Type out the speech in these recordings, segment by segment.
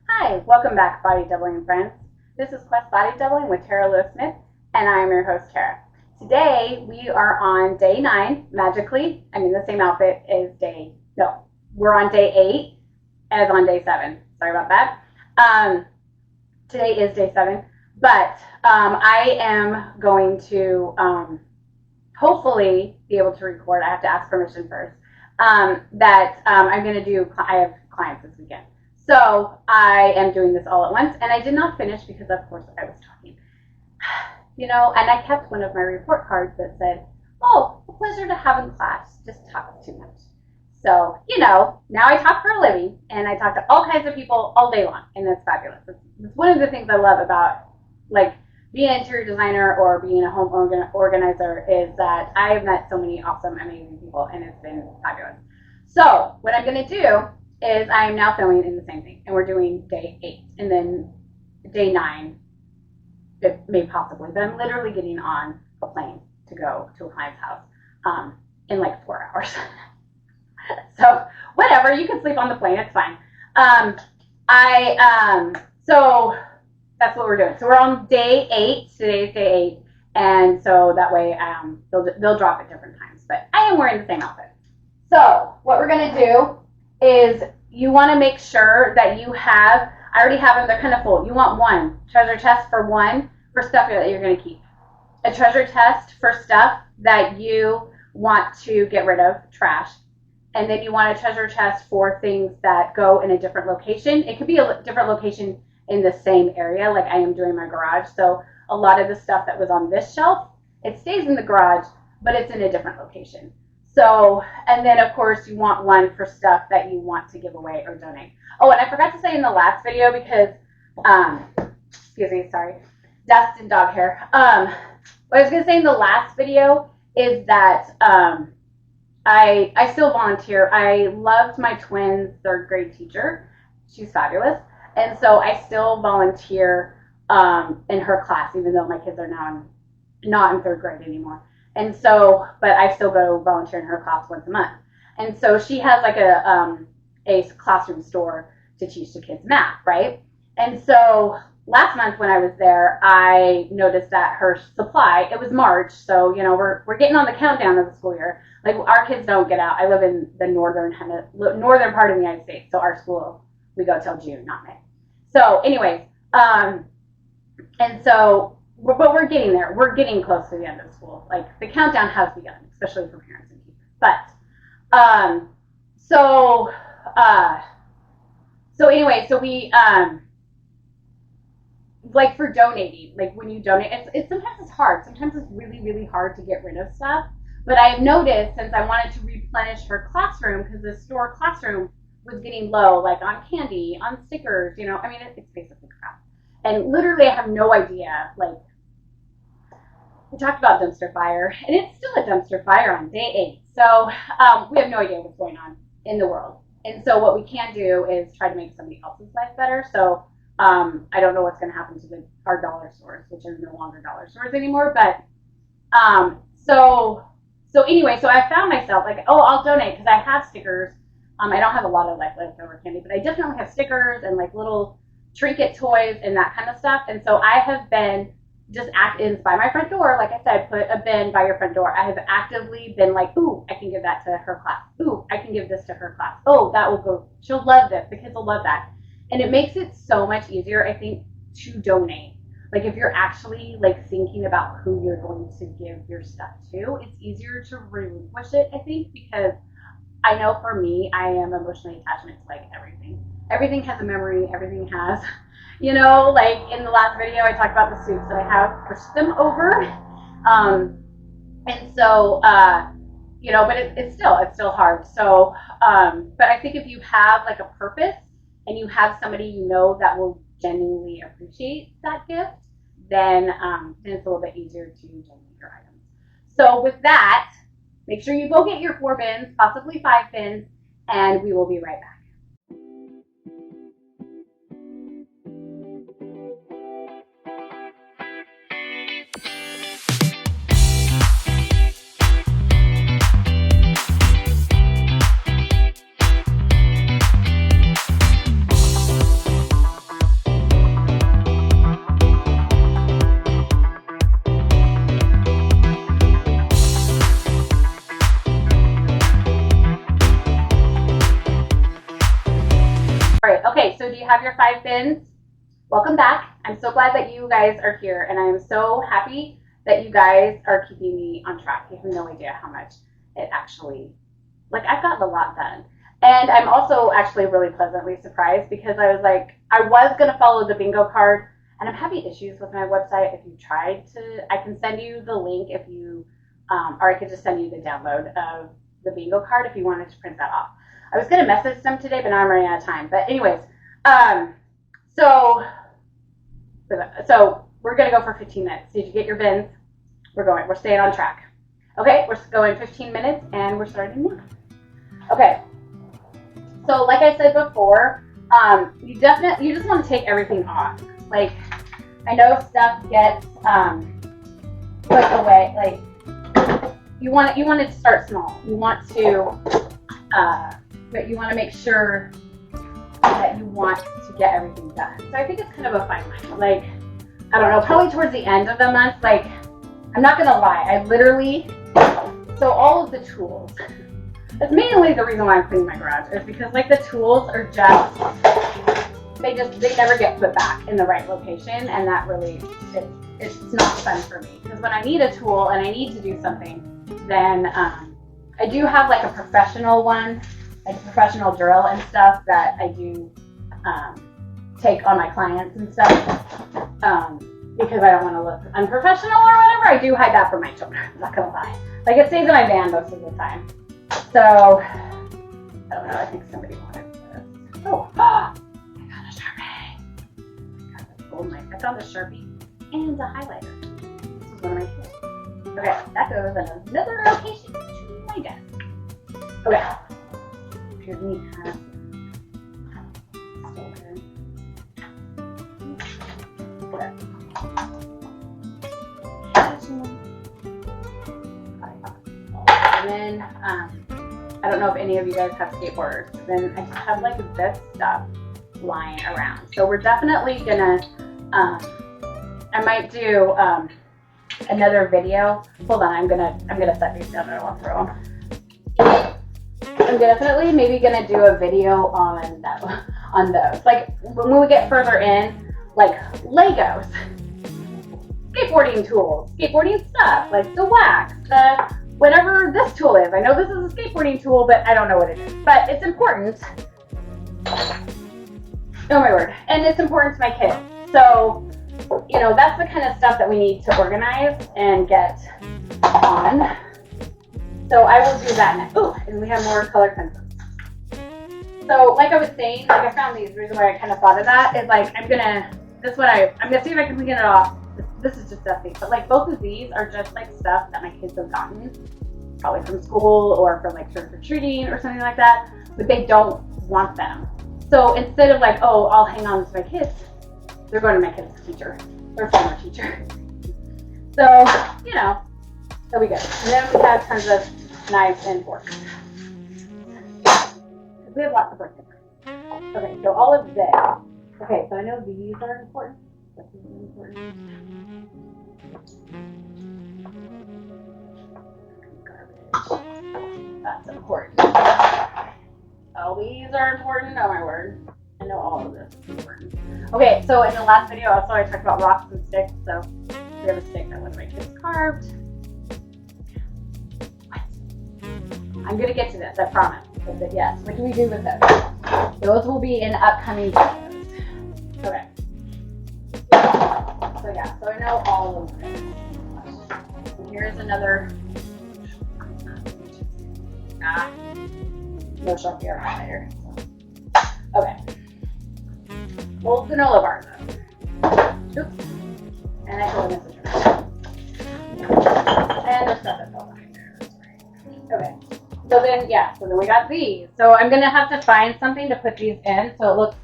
Hi, welcome back, Body Doubling friends. This is Quest Body Doubling with Tara Lewis Smith, and I am your host, Tara. Today, we are on day 9, magically. The same outfit as we're on day 8 as on day 7. Sorry about that. Today is day 7, but I am going to hopefully be able to record. I have to ask permission first. I'm going to do, I have clients this weekend. So I am doing this all at once, and I did not finish because, of course, I was talking. And I kept one of my report cards that said, "Oh, a pleasure to have in class, just talk too much." So, now I talk for a living, and I talk to all kinds of people all day long, and it's fabulous. It's one of the things I love about, being an interior designer or being a home organizer is that I have met so many awesome, amazing people, and it's been fabulous. So what I'm going to do is I am now filming in the same thing, and we're doing day 8, and then day 9, it may possibly, but I'm literally getting on a plane to go to a client's house in 4 hours. So whatever, you can sleep on the plane, it's fine. So that's what we're doing. So we're on day 8. Today is day 8, and so that way they'll drop at different times. But I am wearing the same outfit. So what we're gonna do is you want to make sure that you have. I already have them. They're kind of full. You want one treasure chest for stuff that you're gonna keep. A treasure chest for stuff that you want to get rid of, trash. And then you want a treasure chest for things that go in a different location. It could be a different location in the same area, like I am doing my garage. So a lot of the stuff that was on this shelf, it stays in the garage, but it's in a different location. So, and then of course you want one for stuff that you want to give away or donate. Oh, and I forgot to say in the last video because, excuse me, sorry, dust and dog hair. What I was gonna say in the last video is that I still volunteer. I loved my twins' 3rd grade teacher. She's fabulous. And so I still volunteer in her class, even though my kids are now not in 3rd grade anymore. And so, but I still go volunteer in her class once a month. And so she has a classroom store to teach the kids math, right? And so last month when I was there, I noticed that her supply, it was March, so we're getting on the countdown of the school year. Our kids don't get out. I live in the northern part of the United States, so our school, we go till June, not May. So anyways, and so, but we're getting there. We're getting close to the end of school. The countdown has begun, especially for parents and teachers. But, so anyway, so we, for donating, when you donate, sometimes it's hard. Sometimes it's really, really hard to get rid of stuff. But I've noticed, since I wanted to replenish her classroom, because the store classroom was getting low, on candy, on stickers, it's basically crap. And literally, I have no idea, we talked about dumpster fire, and it's still a dumpster fire on day 8. So we have no idea what's going on in the world. And so what we can do is try to make somebody else's life better. So I don't know what's going to happen to our dollar stores, which are no longer dollar stores anymore. But so anyway, so I found myself I'll donate because I have stickers. I don't have a lot of leftover candy, but I definitely have stickers and little trinket toys and that kind of stuff. And so I have been just by my front door, like I said, put a bin by your front door. I have actively been ooh, I can give that to her class. Ooh, I can give this to her class. Oh, that will go. She'll love this. The kids will love that. And it makes it so much easier, I think, to donate. If you're actually thinking about who you're going to give your stuff to, it's easier to relinquish it, I think, because I know for me, I am emotionally attached to everything. Everything has a memory. Everything has, in the last video, I talked about the suits that I have, pushed them over. And so, but it's still hard. So, but I think if you have a purpose and you have somebody that will genuinely appreciate that gift, then it's a little bit easier to donate your items. So with that, make sure you go get your 4 bins, possibly 5 bins, and we will be right back. have your 5 bins. Welcome back. I'm so glad that you guys are here, and I am so happy that you guys are keeping me on track. You have no idea how much it actually, like, I've gotten a lot done. And I'm also actually really pleasantly surprised because I was like, I was going to follow the bingo card, and I'm having issues with my website. If you tried to, I can send you the link if you, or I could just send you the download of the bingo card if you wanted to print that off. I was going to message them today, but now I'm running out of time. But anyways, so we're going to go for 15 minutes. Did you get your bins? We're staying on track. Okay, we're going 15 minutes and we're starting now. Okay, so like I said before, you just want to take everything off. Like, I know stuff gets put away. Like, you want it to start small. You want to, but you want to make sure that you want to get everything done. So I think it's kind of a fine line. Like, I don't know, probably towards the end of the month, like, I'm not gonna lie, I literally, so all of the tools, that's mainly the reason why I'm cleaning my garage, is because like the tools are just, they never get put back in the right location, and that really, it's not fun for me. Because when I need a tool and I need to do something, then I do have like a professional one, like a professional drill and stuff that I do take on my clients and stuff. Because I don't want to look unprofessional or whatever. I do hide that from my children. I'm not gonna lie. Like, it stays in my van most of the time. So I don't know. I think somebody wanted this. Oh, I got a Sharpie. I found a Sharpie and a highlighter. This is one of my kids. Okay, that goes in another location to my desk. Okay. Here's me. Okay. And then, I don't know if any of you guys have skateboarders. Then I just have like this stuff lying around. So we're definitely gonna, I might do another video. Hold on, I'm gonna set these down and I'll throw them. I'm definitely maybe gonna do a video on those. Like when we get further in, like Legos, skateboarding tools, skateboarding stuff, like the wax, the whatever this tool is. I know this is a skateboarding tool, but I don't know what it is. But it's important. Oh my word. And it's important to my kids. So, you know, that's the kind of stuff that we need to organize and get on. So I will do that next. Oh, and we have more color pencils. So like I was saying, like I found these. The reason why I kind of thought of that is like I'm gonna see if I can get it off. This is just dusty, but like both of these are just like stuff that my kids have gotten, probably from school or from like trick-or-treating or something like that, but they don't want them. So instead of like, oh, I'll hang on to my kids, they're going to my kids' teacher, their former teacher. So, you know, that'll be good. And then we have tons of knives and forks. We have lots of forks. Okay, so all of this. Okay, so I know these are important. This is important. Garbage. That's important. All these are important. Oh my word. I know all of this is important. Okay, so in the last video also I talked about rocks and sticks. So we have a stick that one of my kids carved. What? I'm gonna get to this, I promise. But yes, what do we do with those? Those will be in upcoming videos. Okay. So yeah, so I know all of this. And here's another. No Sharpie or highlighter. Okay. Old granola bars. Oops. And I totally missed it. And there's stuff that fell behind there. That's right. Okay. So then, yeah, so then we got these. So I'm going to have to find something to put these in so it looks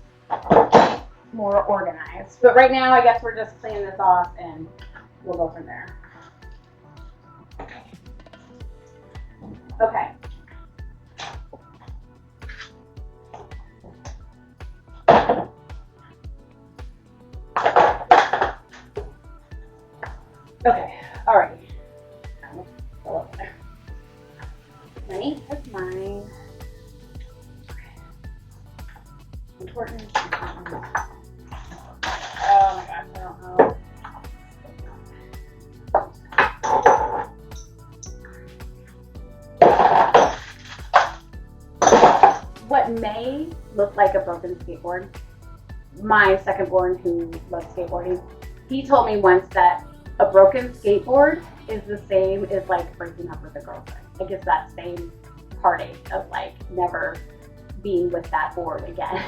more organized. But right now, I guess we're just cleaning this off and we'll go from there. Okay. Okay, all right. Go up there. Ready? That's mine. Okay. Important. what may look like a broken skateboard, my second born who loves skateboarding, he told me once that a broken skateboard is the same as like breaking up with a girlfriend. Like it's that same heartache of like never being with that board again.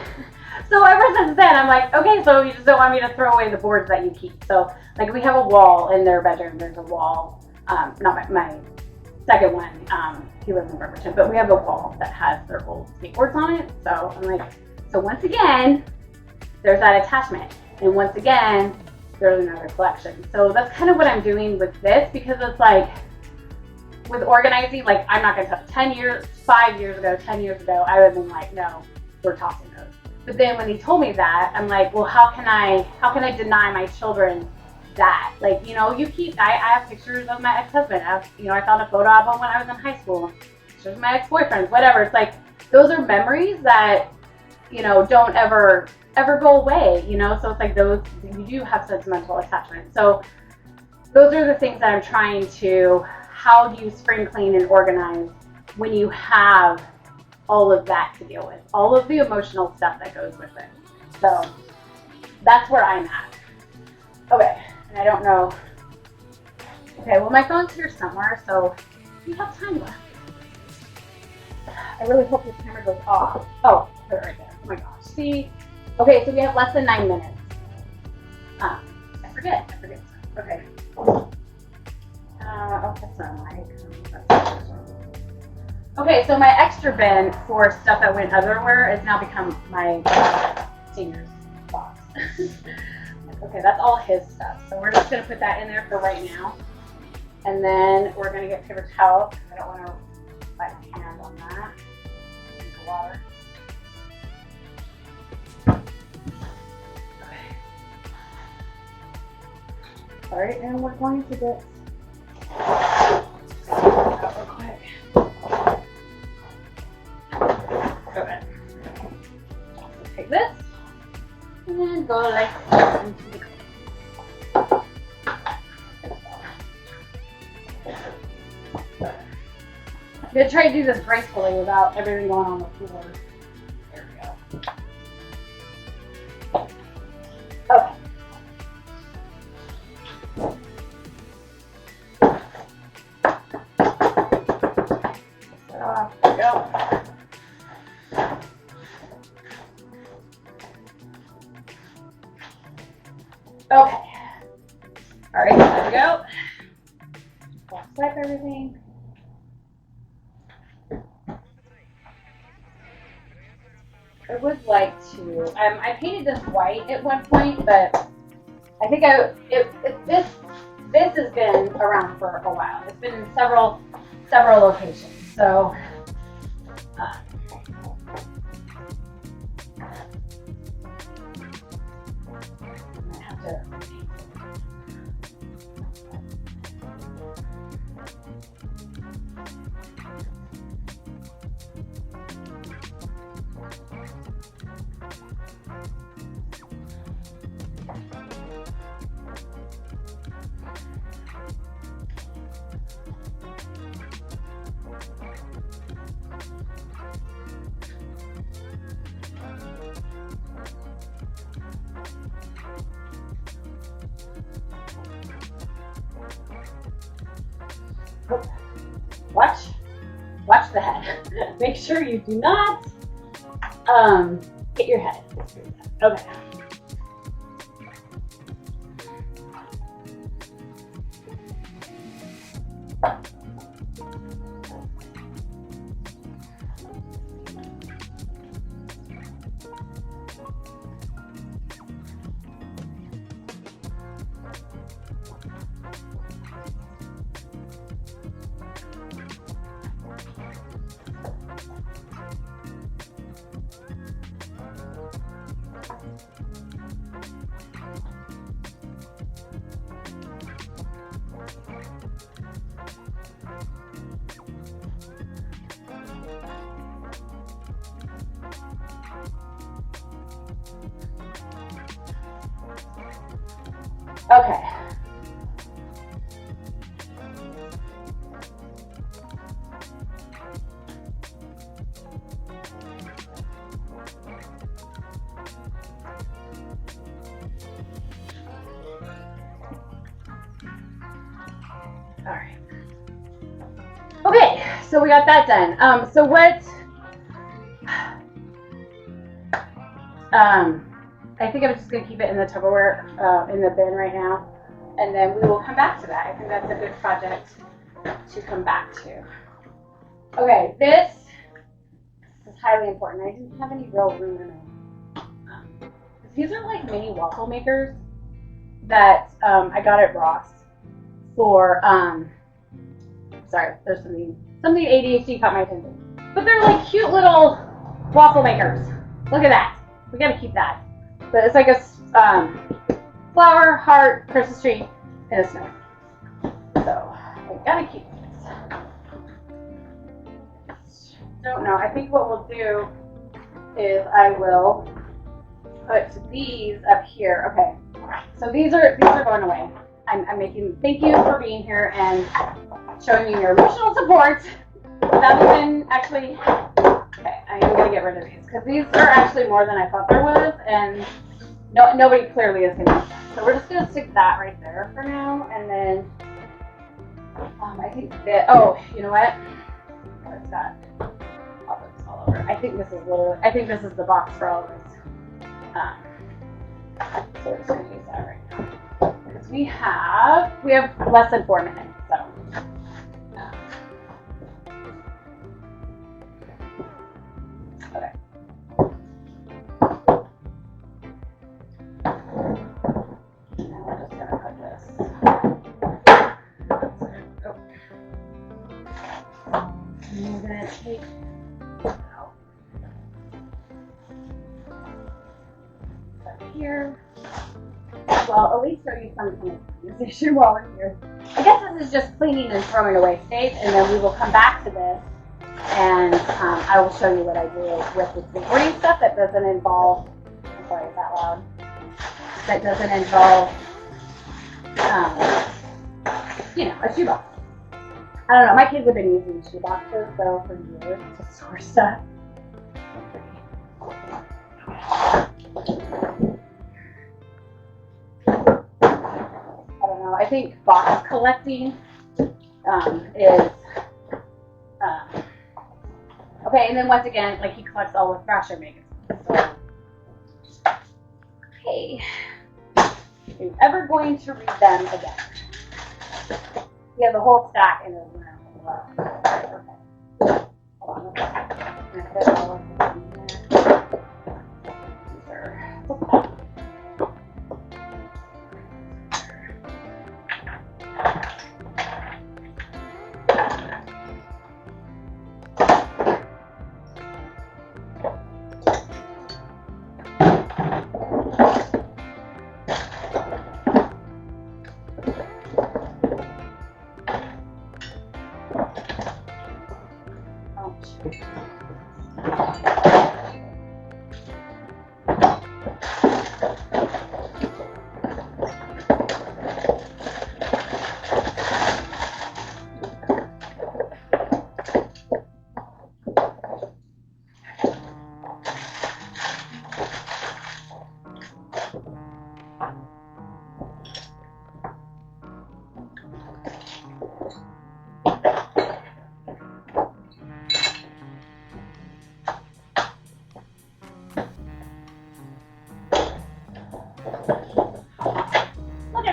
So ever since then, I'm like, okay, so you just don't want me to throw away the boards that you keep. So like we have a wall in their bedroom. There's a wall, not my second one, he lives in Bremerton, but we have a wall that has their old skateboards on it. So I'm like, so once again, there's that attachment. And once again, there's another collection. So that's kind of what I'm doing with this, because it's like, with organizing, like I'm not gonna tell 10 years, 5 years ago, 10 years ago, I would have been like, no, we're tossing those. But then when he told me that, I'm like, well, how can I deny my children that? Like, you know, I have pictures of my ex-husband. I found a photo album when I was in high school. Pictures of my ex-boyfriends, whatever. It's like, those are memories that, don't ever go away, So it's like those, you do have sentimental attachment. So those are the things that I'm trying to, how do you spring clean and organize when you have all of that to deal with, all of the emotional stuff that goes with it. So that's where I'm at. Okay, and I don't know. Okay, well my phone's here somewhere, so we have time left. I really hope this camera goes off. Oh, put it right there. Oh my gosh. See? Okay, so we have less than 9 minutes. I forget. Okay. Oh, that's not my. Okay, so my extra bin for stuff that went otherwhere has now become my senior's box. Okay, that's all his stuff. So we're just gonna put that in there for right now. And then we're gonna get paper towel, because I don't wanna wet my hand on that. Into water. Okay. All right, and we're going to get out real quick. Okay. Take this and then go like into the cup. I'm gonna try to do this gracefully without everything going on the floor. There we go. Okay. There we go. Okay. All right, there we go. Wipe everything. I would like to. I painted this white at one point, but I think this has been around for a while. It's been in several locations. So. Watch the head. Make sure you do not hit your head. Okay. Okay. Okay, so we got that done. So what? I think I'm just gonna keep it in the Tupperware in the bin right now, and then we will come back to that. I think that's a good project to come back to. Okay, this is highly important. I didn't have any real room in it. These are like mini waffle makers that I got at Ross for. Sorry, there's something ADHD caught my attention. But they're like cute little waffle makers. Look at that. We gotta keep that. But it's like a flower, heart, Christmas tree, and a snow. So we gotta keep this. Don't know. I think what we'll do is I will put these up here. Okay. So these are going away. I'm making. Thank you for being here and showing me your emotional support. That was actually. Okay, I am gonna get rid of these because these are actually more than I thought there was, and nobody clearly is gonna use them. So we're just gonna stick that right there for now, and then I think that. Oh, you know what? What's that? I'll put this all over. I think this is the box for all of this. So we're just gonna use that right now because we have less than 4 minutes. So. Okay. Now we're just gonna put this. Oh. And we're gonna take out here. Well, at least show you some kind of organization while we're here. I guess this is just cleaning and throwing away stage, and then we will come back to this, and I will show you what I do with this boring stuff that doesn't involve. I'm sorry, is that loud? That doesn't involve, a shoebox. I don't know. My kids have been using shoeboxes though for years to store stuff. I think box collecting is okay, and then once again, like he collects all the Thrasher magazines. So, okay, are you ever going to read them again? We have the whole stack in the room. Okay. Hold on. I'm gonna put all of them in there. These are.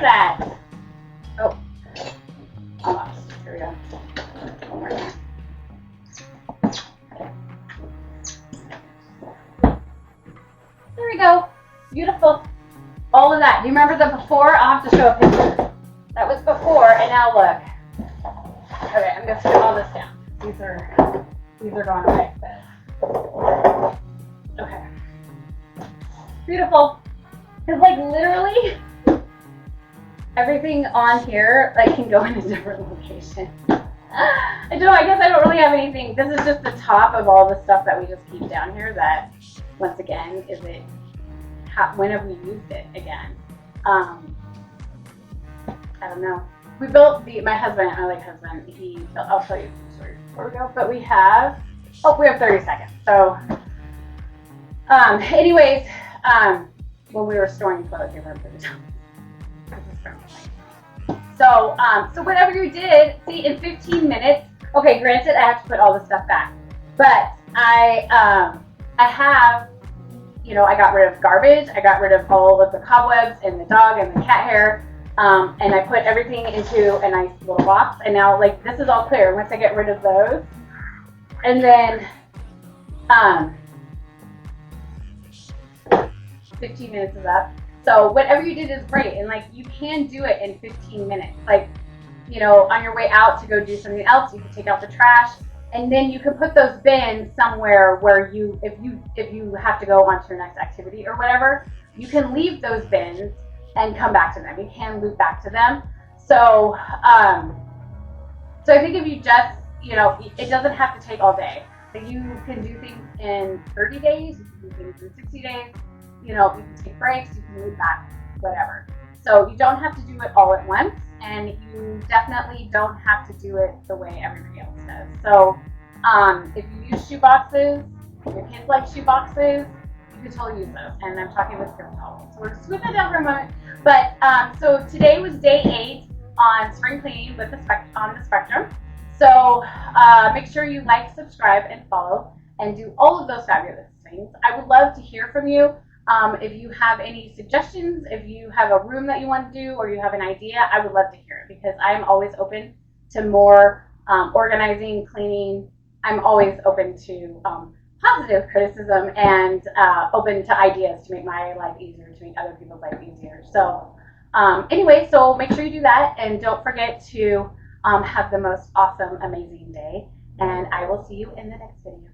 That. Oh, almost. Here we go. One more time. There we go. Beautiful. All of that. Do you remember the before? I'll have to show a picture. That was before, and now look. Okay, I'm gonna put all this down. These are going away. Okay. Beautiful. Because like literally. Everything on here can go in a different location. I don't know, I guess I don't really have anything. This is just the top of all the stuff that we just keep down here that, once again, when have we used it again? I don't know. We built my husband, I'll tell you some stories before we go, but we have 30 seconds. So, anyways, when we were storing toilet paper for the time. So whatever you did, see, in 15 minutes, Okay, granted, I have to put all this stuff back, but I have, you know, I got rid of garbage. I got rid of all of the cobwebs and the dog and the cat hair, and I put everything into a nice little box. And now, like, this is all clear. Once I get rid of those, and then 15 minutes is up. So whatever you did is great, and like you can do it in 15 minutes. Like, you know, on your way out to go do something else, you can take out the trash, and then you can put those bins somewhere where you, if you have to go on to your next activity or whatever, you can leave those bins and come back to them. You can loop back to them. So, so I think if you just, you know, it doesn't have to take all day. Like you can do things in 30 days, you can do things in 60 days. You know, you can take breaks, you can loop back, whatever. So you don't have to do it all at once, and you definitely don't have to do it the way everybody else does. So if you use shoe boxes, if your kids like shoe boxes, you can totally use those. And I'm talking with paper towels. So we're just moving that down for a moment. But so today was day 8 on spring cleaning with on the spectrum. So make sure you like, subscribe, and follow, and do all of those fabulous things. I would love to hear from you. If you have any suggestions, if you have a room that you want to do, or you have an idea, I would love to hear it, because I am always open to more organizing, cleaning. I'm always open to positive criticism and open to ideas to make my life easier, to make other people's life easier. So anyway, so make sure you do that, and don't forget to have the most awesome, amazing day, and I will see you in the next video.